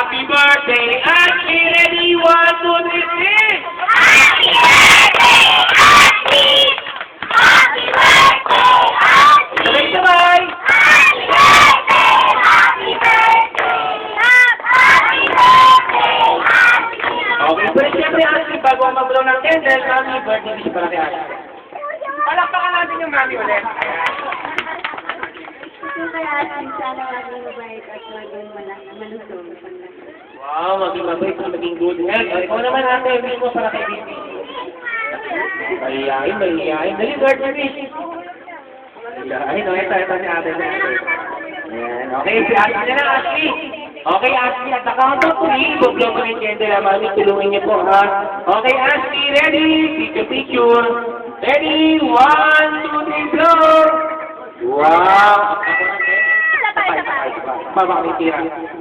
Happy birthday, Ashley! Ready? 1, 2, 3, sing! Happy birthday, Ashley! Happy birthday, Ashley! Sabay-sabay! Happy birthday! Happy birthday! Happy birthday, Ashley! Okay, pero siyempre, Ashley, bago ang mag-blow ng candle, happy birthday wish para kay Ashley. Palakpakan natin yung mami ulit. Gusto kay Ashley, sana maging mabait at maging malusog. Wow, maging mabait at maging good health. Ikaw naman ate, wish mo para kay Bibi. Mahihain, mahihain. Dali, birthday wish. Mahihain, no? Ito si ate. Ayan, okay, si Ashley na lang, Ashley. Okay, Ashley, at the count of 3, bublow ko yung candle, mami, tulungan niyo po, ha? Okay, Ashley, ready? Picture. Ready? 1, 2, 3, blow! Wow! Isa pa. Baba kami tira.